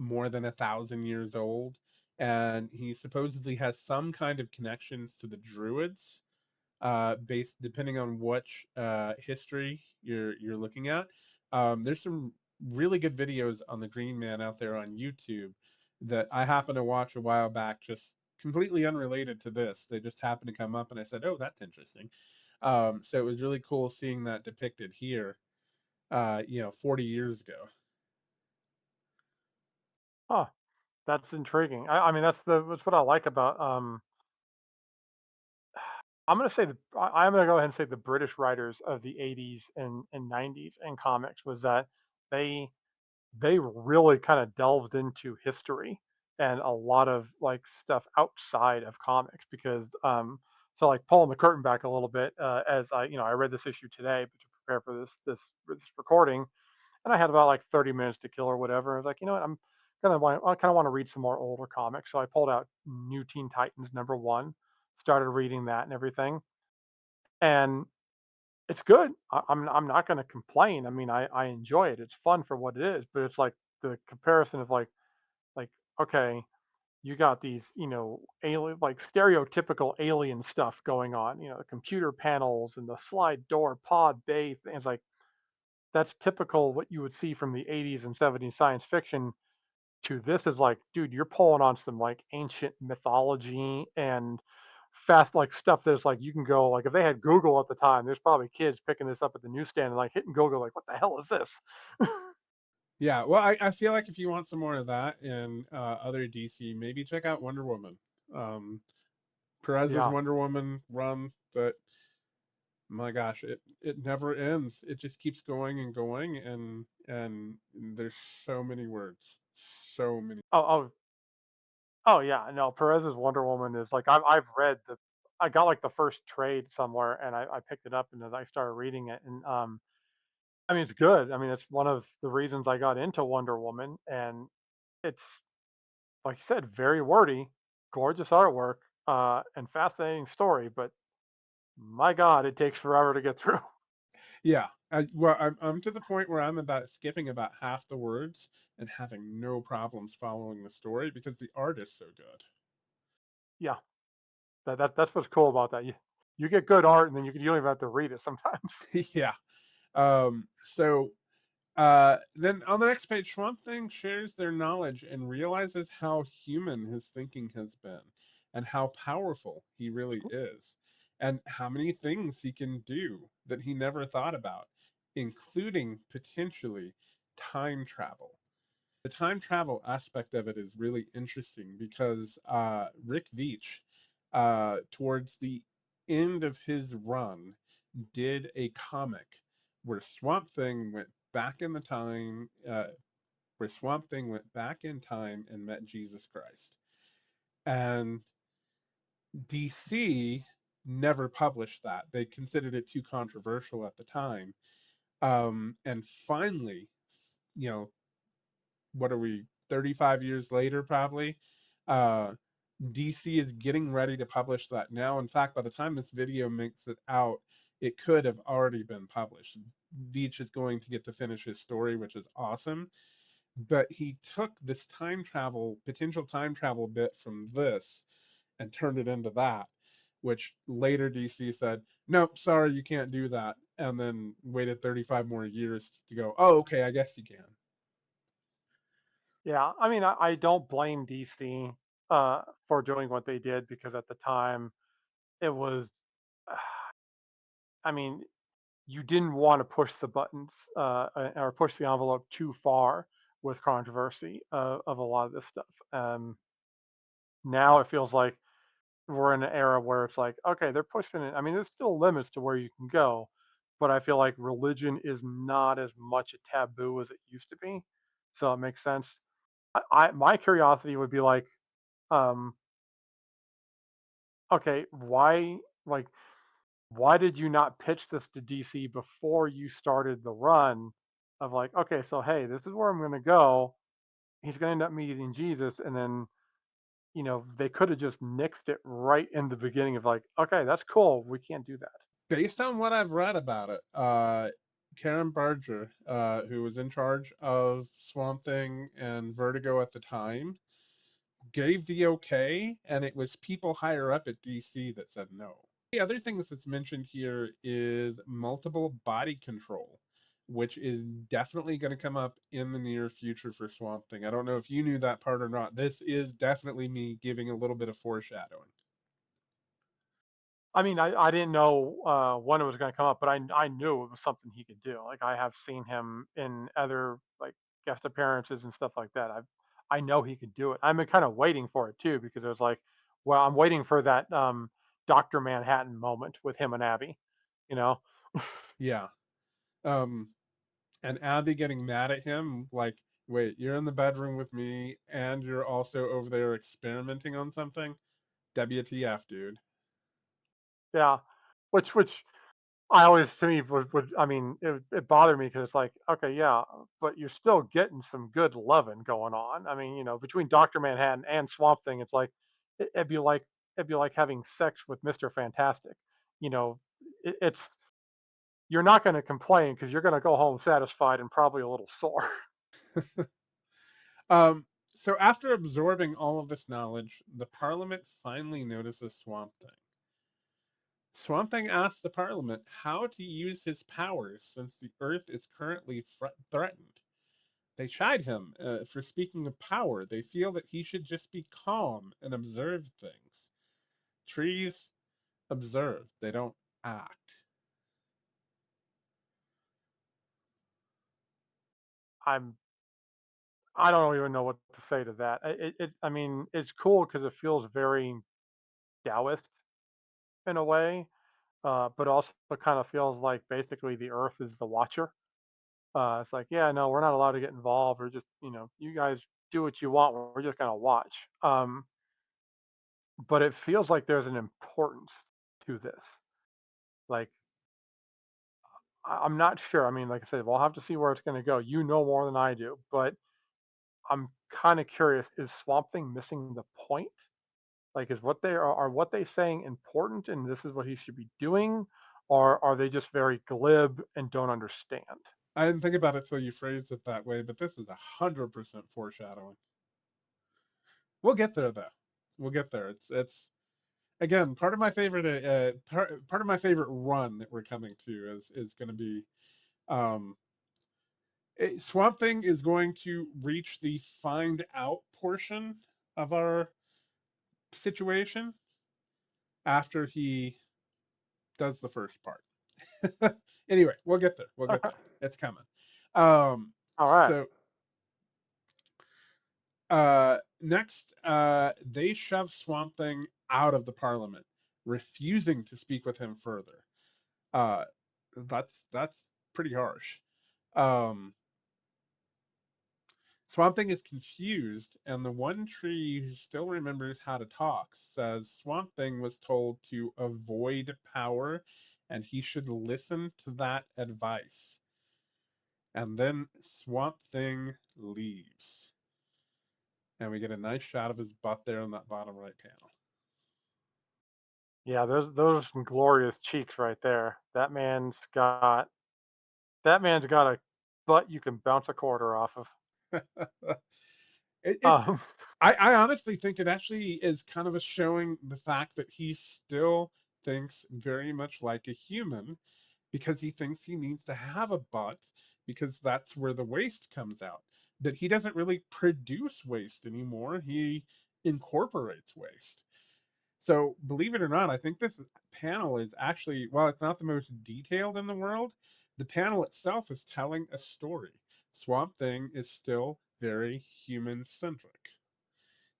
more than 1,000 years old. And he supposedly has some kind of connections to the Druids, based depending on which history you're looking at. There's some really good videos on the Green Man out there on YouTube that I happened to watch a while back, just completely unrelated to this. They just happened to come up, and I said, "Oh, that's interesting." So it was really cool seeing that depicted here, 40 years ago. Huh, that's intriguing. I mean, that's what I like about I'm gonna say I'm gonna go ahead and say the British writers of the 80s and 90s in comics was that they they really kind of delved into history and a lot of like stuff outside of comics because so like pulling the curtain back a little bit as I read this issue today to prepare for this recording, and I had about like 30 minutes to kill or whatever. I was like, you know what, I kind of want to read some more older comics, so I pulled out New Teen Titans #1, started reading that and everything, and it's good. I'm not going to complain. I mean, I enjoy it. It's fun for what it is, but it's like the comparison of like okay, you got these alien like stereotypical alien stuff going on. The computer panels and the slide door pod bay. And it's like that's typical what you would see from the 80s and 70s science fiction. To this is like, dude, you're pulling on some like ancient mythology and fast like stuff that's like you can go like if they had Google at the time, there's probably kids picking this up at the newsstand and like hitting Google like, what the hell is this? Yeah, well, I feel like if you want some more of that and other DC, maybe check out Wonder Woman. Um, Perez's Yeah. Wonder Woman run, that my gosh, it never ends. It just keeps going and going, and there's so many words, so many. Oh, oh, oh yeah. No, Perez's Wonder Woman is like I've read the I got like the first trade somewhere and I picked it up and then I started reading it and I mean it's good. I mean it's one of the reasons I got into Wonder Woman and it's like you said, very wordy, gorgeous artwork, and fascinating story, but my God, it takes forever to get through. Yeah, well, I'm to the point where I'm about skipping about half the words and having no problems following the story because the art is so good. Yeah, that's what's cool about that. You get good art, and then you don't even have to read it sometimes. Yeah. So then on the next page, Swamp Thing shares their knowledge and realizes how human his thinking has been, and how powerful he really is, and how many things he can do that he never thought about, including potentially time travel. The time travel aspect of it is really interesting because Rick Veitch, towards the end of his run, did a comic where Swamp Thing went back in the time, where Swamp Thing went back in time and met Jesus Christ, and DC never published that. They considered it too controversial at the time, and finally, you know, what are we 35 years later, probably. Uh, DC is getting ready to publish that now. In fact, by the time this video makes it out, it could have already been published. Veach is going to get to finish his story, which is awesome. But he took this time travel, potential time travel bit from this and turned it into that, which later DC said, nope, sorry, you can't do that. And then waited 35 more years to go, oh, okay, I guess you can. Yeah, I mean, I don't blame DC for doing what they did because at the time it was, I mean, you didn't want to push the buttons or push the envelope too far with controversy of a lot of this stuff. Now it feels like we're in an era where it's like, okay, they're pushing it. I mean, there's still limits to where you can go, but I feel like religion is not as much a taboo as it used to be. So it makes sense. My curiosity would be like, um, okay, like why did you not pitch this to DC before you started the run of like, okay, so hey, this is where I'm gonna go. He's gonna end up meeting Jesus, and then they could have just nixed it right in the beginning of like, okay, that's cool. We can't do that. Based on what I've read about it, Karen Barger, who was in charge of Swamp Thing and Vertigo at the time, gave the okay, and it was people higher up at DC that said no. The other things that's mentioned here is multiple body control, which is definitely going to come up in the near future for Swamp Thing. I don't know if you knew that part or not. This is definitely me giving a little bit of foreshadowing. I mean, I didn't know when it was going to come up, but I knew it was something he could do. Like I have seen him in other like guest appearances and stuff like that. I know he could do it. I've been kind of waiting for it too because it was like, well, I'm waiting for that Doctor Manhattan moment with him and Abby. You know, Yeah. Um, and Abby getting mad at him, like, wait, you're in the bedroom with me and you're also over there experimenting on something? WTF, dude. yeah. Which I always to me would I mean it bothered me because it's like okay yeah but you're still getting some good loving going on. I mean between Doctor Manhattan and Swamp Thing it's like it'd be like having sex with Mister Fantastic. You know it's you're not going to complain because you're going to go home satisfied and probably a little sore. So after absorbing all of this knowledge, the Parliament finally notices Swamp Thing. Swamp Thing asks the Parliament how to use his powers since the Earth is currently threatened. They chide him for speaking of power. They feel that he should just be calm and observe things. Trees observe, they don't act. I'm I don't even know what to say to that. I mean it's cool because it feels very Taoist in a way, but also kind of feels like basically the Earth is the watcher. It's like, yeah, no, we're not allowed to get involved, or just you guys do what you want. We're just gonna watch. But it feels like there's an importance to this. Like, I'm not sure. I mean, like I said, we'll have to see where it's gonna go. You know more than I do, but I'm kind of curious. Is Swamp Thing missing the point? Like, is what they are what they saying important, and this is what he should be doing, or are they just very glib and don't understand? I didn't think about it till you phrased it that way, but this is 100% foreshadowing. We'll get there though. We'll get there. It's again part of my favorite part of my favorite run that we're coming to is going to be um Swamp Thing is going to reach the find out portion of our situation after he does the first part. Anyway, we'll get there. We'll get Okay, there. It's coming. Um, all right. so next, they shove Swamp Thing out of the Parliament, refusing to speak with him further. Uh, that's pretty harsh. Um, Swamp Thing is confused, and the one tree who still remembers how to talk says Swamp Thing was told to avoid power and he should listen to that advice. And then Swamp Thing leaves. and we get a nice shot of his butt there in that bottom right panel. Yeah, those are some glorious cheeks right there. That man's got a butt you can bounce a quarter off of. It's Um, I honestly think it actually is kind of a showing the fact that he still thinks very much like a human because he thinks he needs to have a butt because that's where the waste comes out. But he doesn't really produce waste anymore. He incorporates waste. So, believe it or not, I think this panel is actually, while it's not the most detailed in the world, the panel itself is telling a story. Swamp Thing is still very human centric,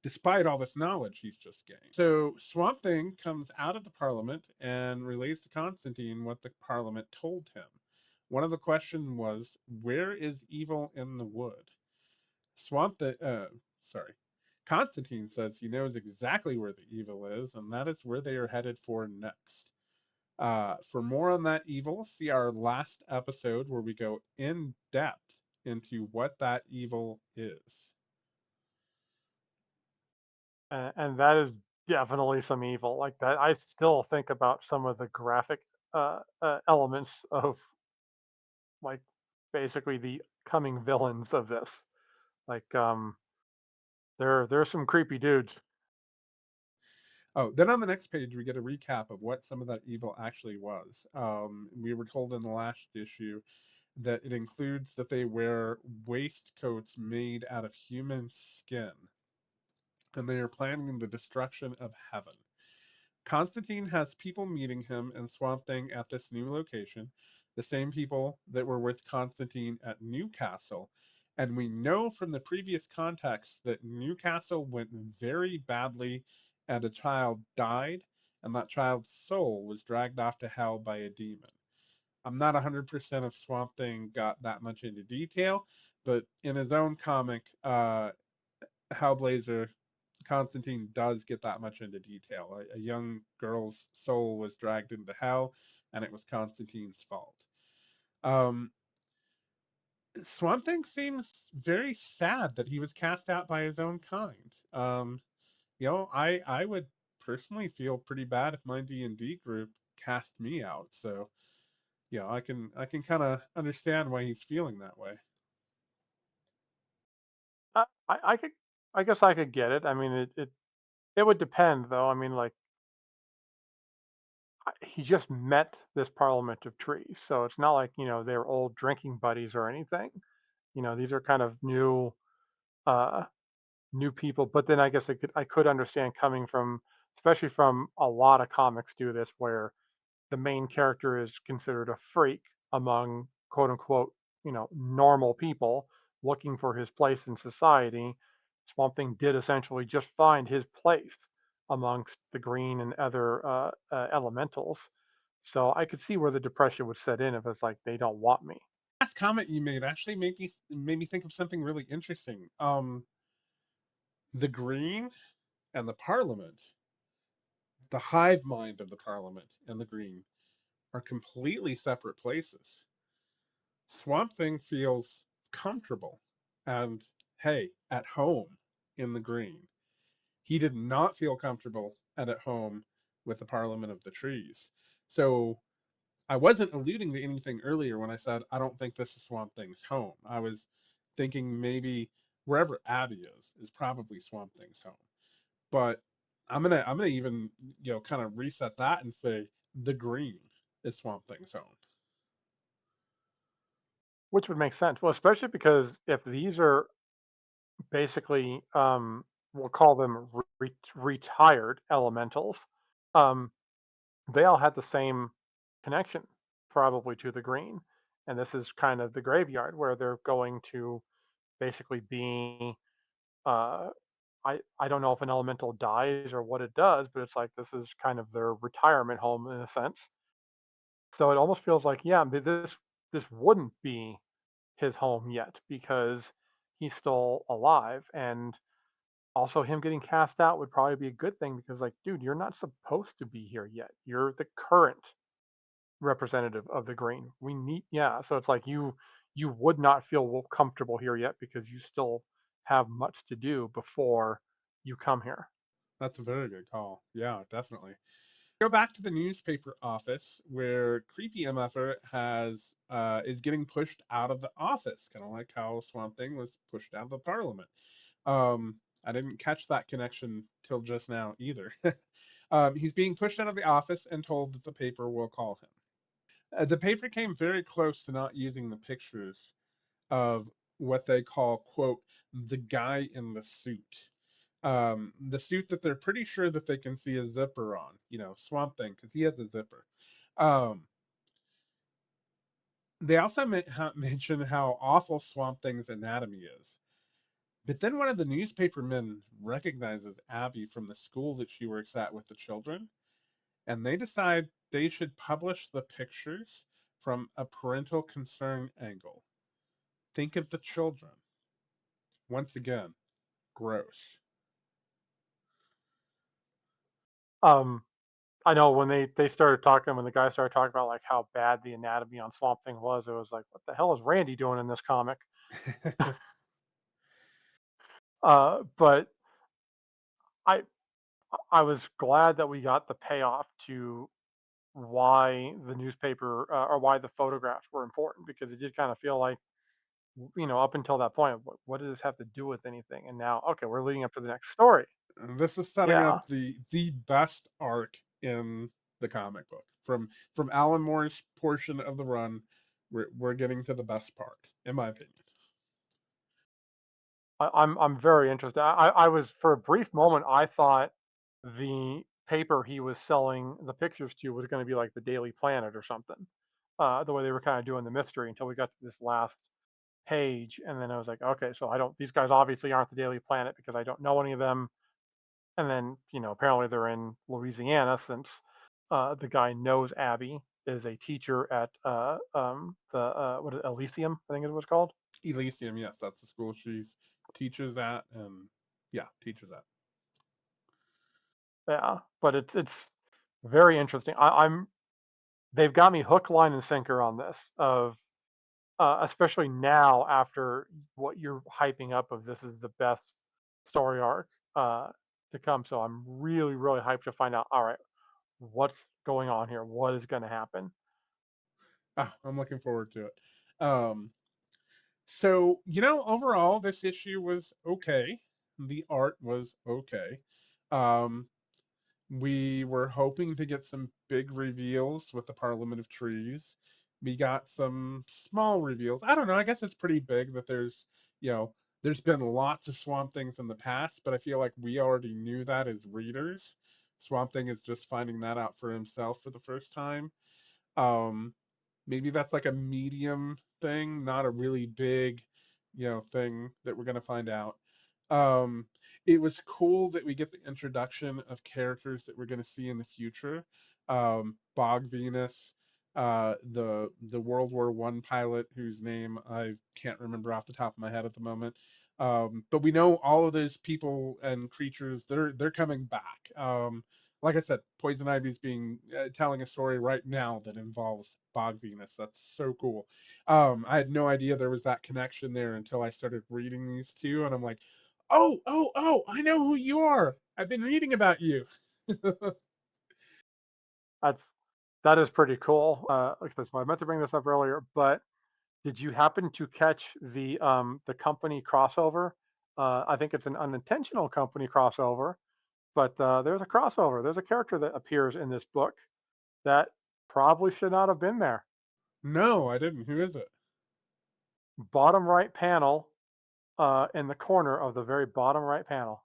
despite all this knowledge he's just gained. So, Swamp Thing comes out of the parliament and relays to Constantine what the parliament told him. One of the questions was, where is evil in the wood? Swamp the sorry. Constantine says he knows exactly where the evil is, and that is where they are headed for next. For more on that evil, see our last episode where we go in depth into what that evil is. and that is definitely some evil. Like that, I still think about some of the graphic elements of like basically the coming villains of this. Like there's some creepy dudes. Oh, then on the next page, we get a recap of what some of that evil actually was. We were told in the last issue that it includes that they wear waistcoats made out of human skin, and they are planning the destruction of heaven. Constantine has people meeting him and Swamp Thing at this new location, the same people that were with Constantine at Newcastle. And we know from the previous context that Newcastle went very badly and a child died, and that child's soul was dragged off to hell by a demon. I'm not 100% if Swamp Thing got that much into detail, but in his own comic, Hellblazer, Constantine does get that much into detail. A young girl's soul was dragged into hell, and it was Constantine's fault. Um, Swamp Thing seems very sad that he was cast out by his own kind. I would personally feel pretty bad if my D&D group cast me out. So, I can kind of understand why he's feeling that way. I could, I guess I could get it. I mean, it would depend though. I mean, like he just met this parliament of trees, so it's not like they're old drinking buddies or anything. These are kind of uh, new people. But then I guess I could understand coming from, especially from a lot of comics do this, where the main character is considered a freak among quote unquote, normal people looking for his place in society. Swamp Thing did essentially just find his place amongst the green and other elementals. So I could see where the depression would set in if it's like they don't want me. Last comment you made actually made me think of something really interesting. The green and the parliament, the hive mind of the parliament and the green, are completely separate places. Swamp Thing feels comfortable and, hey, at home in the green. He did not feel comfortable and at home with the parliament of the trees. So I wasn't alluding to anything earlier when I said I don't think this is Swamp Thing's home. I was thinking maybe wherever Abby is probably Swamp Thing's home. But I'm gonna even kind of reset that and say the green is Swamp Thing's home. Which would make sense. Well, especially because if these are basically, we'll call them retired elementals, um, they all had the same connection, probably to the green. And this is kind of the graveyard where they're going to basically be. Uh, I don't know if an elemental dies or what it does, but it's like this is kind of their retirement home in a sense. So it almost feels like, yeah, this wouldn't be his home yet because he's still alive, and also him getting cast out would probably be a good thing because, like, dude, you're not supposed to be here yet. You're the current representative of the green. So it's like you would not feel comfortable here yet because you still have much to do before you come here. That's a very good call. Yeah, definitely. Go back to the newspaper office where creepy MFer has is getting pushed out of the office, kind of like how Swamp Thing was pushed out of the Parliament. I didn't catch that connection till just now either. He's being pushed out of the office and told that the paper will call him. The paper came very close to not using the pictures of what they call, quote, the guy in the suit that they're pretty sure that they can see a zipper on, Swamp Thing, because he has a zipper. Um, they also mention how awful Swamp Thing's anatomy is. But then one of the newspaper men recognizes Abby from the school that she works at with the children, and they decide they should publish the pictures from a parental concern angle. Think of the children. Once again, gross. Um, I know when they started talking, when the guy started talking about like how bad the anatomy on Swamp Thing was, it was like, what the hell is Randy doing in this comic? But I I was glad that we got the payoff to why the newspaper or why the photographs were important because it did kind of feel like up until that point, what does this have to do with anything? And now, okay, we're leading up to the next story. This is setting Yeah, up the best arc in the comic book. From Alan Moore's portion of the run, we're getting to the best part, in my opinion. I'm very interested. I was for a brief moment I thought the paper he was selling the pictures to was going to be like the Daily Planet or something. The way they were kind of doing the mystery until we got to this last page, and then I was like, okay, so I don't. These guys obviously aren't the Daily Planet because I don't know any of them. And then apparently they're in Louisiana since the guy knows Abby is a teacher at the what is it, Elysium, I think it was called. Elysium, yes, that's the school she teaches at, and yeah, teaches at. Yeah, but it's very interesting. I'm they've got me hook, line, and sinker on this. Of especially now after what you're hyping up of this is the best story arc uh, to come. So I'm really really hyped to find out. All right, what's going on here? What is going to happen? I'm looking forward to it. Um, so overall, this issue was okay. The art was okay. Um, We were hoping to get some big reveals with the Parliament of Trees. We got some small reveals. I don't know. I guess it's pretty big that you know, there's been lots of Swamp Things in the past, but I feel like we already knew that as readers. Swamp Thing is just finding that out for himself for the first time. Um, Maybe that's like a medium thing, not a really big, thing that we're gonna find out. Um, it was cool that we get the introduction of characters that we're gonna see in the future. Bog Venus, the World War I pilot whose name I can't remember off the top of my head at the moment. But we know all of those people and creatures, they're coming back. Like I said, Poison Ivy's being telling a story right now that involves Bog Venus. That's so cool. I had no idea there was that connection there until I started reading these two, and I'm like, oh, oh, oh, I know who you are. I've been reading about you. That's that is pretty cool. Like I said, so I meant to bring this up earlier, but did you happen to catch the company crossover? I think it's an unintentional company crossover, but there's a crossover. There's a character that appears in this book that probably should not have been there. No, I didn't. Who is it? Bottom right panel, in the corner of the very bottom right panel,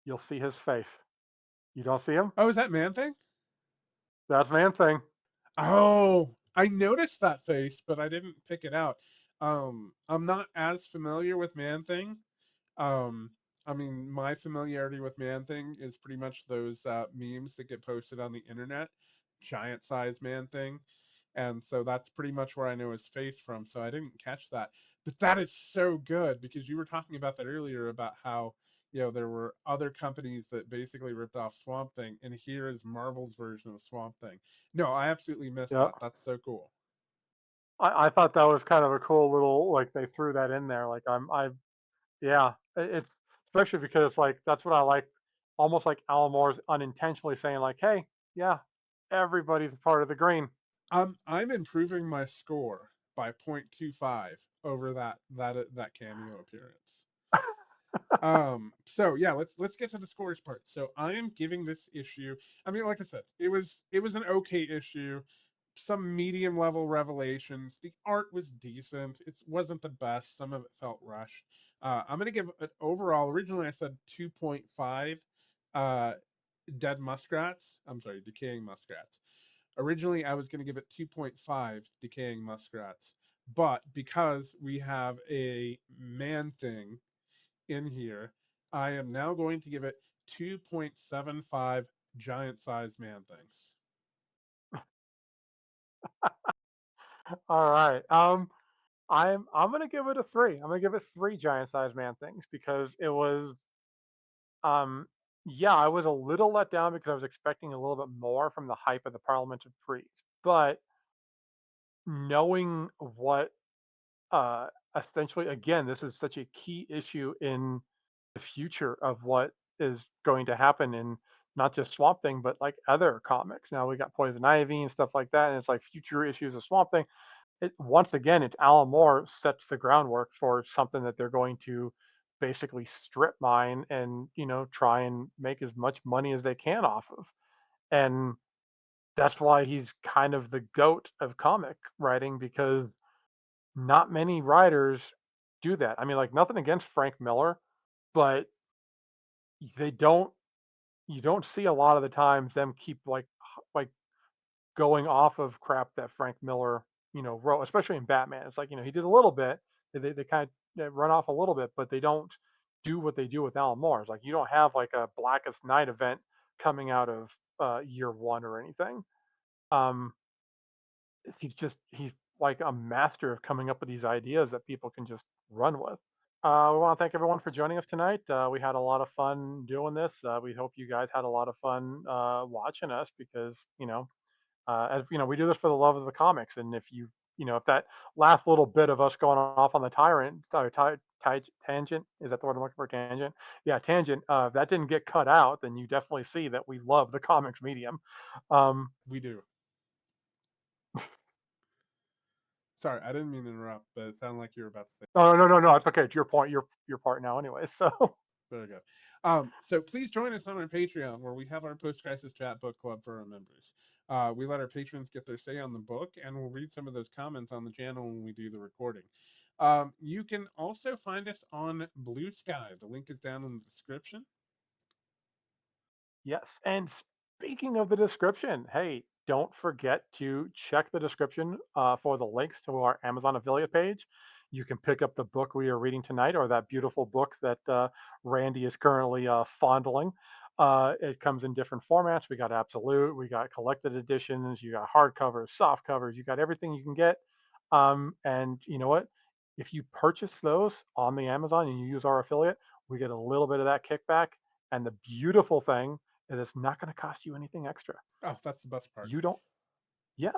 you'll see his face. You don't see him? Oh, is that Man Thing? That's Man Thing. Oh, I noticed that face, but I didn't pick it out. I'm not as familiar with Man Thing. Um, I mean, my familiarity with Man Thing is pretty much those memes that get posted on the internet, giant size Man Thing. And so that's pretty much where I know his face from. So I didn't catch that. But that is so good because you were talking about that earlier about how, there were other companies that basically ripped off Swamp Thing. And here is Marvel's version of Swamp Thing. No, I absolutely missed Yeah. that. That's so cool. I thought that was kind of a cool little like they threw that in there. Like yeah, it's especially because it's like that's what I like. Almost like Alan Moore's unintentionally saying like, hey, yeah, everybody's a part of the green. I'm improving my score by 0.25 over that cameo appearance. So yeah, let's get to the scores part. So I am giving this issue, I mean, like I said, it was an okay issue, some medium level revelations. The art was decent. It wasn't the best. Some of it felt rushed. I'm gonna give it overall. Originally, I said 2.5 uh, dead muskrats. I'm sorry, decaying muskrats. Originally, I was gonna give it 2.5 decaying muskrats, but because we have a man thing in here, I am now going to give it 2.75 giant sized man things. All right. I'm gonna give it a three. I'm gonna give it three giant sized man things because it was um yeah, I was a little let down because I was expecting a little bit more from the hype of the Parliament of Trees. But knowing what essentially again, this is such a key issue in the future of what is going to happen in not just Swamp Thing, but like other comics. Now we got Poison Ivy and stuff like that, and it's like future issues of Swamp Thing. It once again, it's Alan Moore sets the groundwork for something that they're going to basically strip mine and try and make as much money as they can off of. And that's why he's kind of the goat of comic writing because not many writers do that. I mean, like nothing against Frank Miller, but they don't you don't see a lot of the times them keep like going off of crap that Frank Miller, wrote, especially in Batman. It's like, he did a little bit. They kind of run off a little bit, but they don't do what they do with Alan Moore. It's like you don't have like a Blackest Night event coming out of year one or anything. Um, he's like a master of coming up with these ideas that people can just run with. We want to thank everyone for joining us tonight. We had a lot of fun doing this. We hope you guys had a lot of fun watching us because as you know, we do this for the love of the comics. And if if that last little bit of us going off on the tangent, is that the word I'm looking for? Tangent, yeah, tangent. If that didn't get cut out, then you definitely see that we love the comics medium. Um, We do. Sorry, I didn't mean to interrupt, but it sounded like you were about to say. no, no, no, no, no. It's okay. To your point, your part now, anyway. So Very good. So please join us on our Patreon, where we have our post-crisis chat book club for our members. We let our patrons get their say on the book, and we'll read some of those comments on the channel when we do the recording. You can also find us on Blue Sky. The link is down in the description. yes, and speaking of the description, hey, don't forget to check the description for the links to our Amazon affiliate page. You can pick up the book we are reading tonight, or that beautiful book that Randy is currently fondling. It comes in different formats. We got absolute, we got collected editions, you got hardcovers, soft covers, you got everything you can get. And you know what? If you purchase those on the Amazon and you use our affiliate, we get a little bit of that kickback. And the beautiful thing is it's not going to cost you anything extra. Oh, that's the best part. You don't, yeah,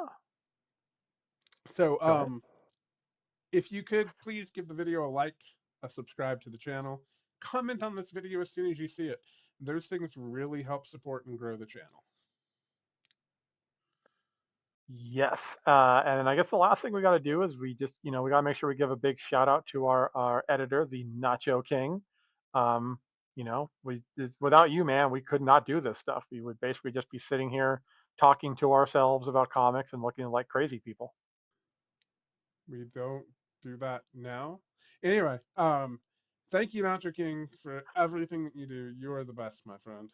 So, go ahead. if you could please give the video a like, a subscribe to the channel, comment on this video as soon as you see it. Those things really help support and grow the channel. Yes. And then I guess the last thing we got to do is we just, we got to make sure we give a big shout out to our editor, the Nacho King. Without you, man, we could not do this stuff. We would basically just be sitting here talking to ourselves about comics and looking like crazy people. We don't do that now. Anyway, thank you, Nacho King, for everything that you do. You are the best, my friend.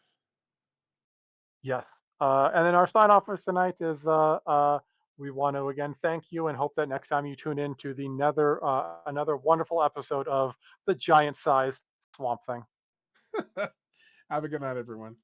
Yes. And then our sign off for tonight is we want to again thank you and hope that next time you tune in to the another wonderful episode of the giant size Swamp Thing. Have a good night, everyone.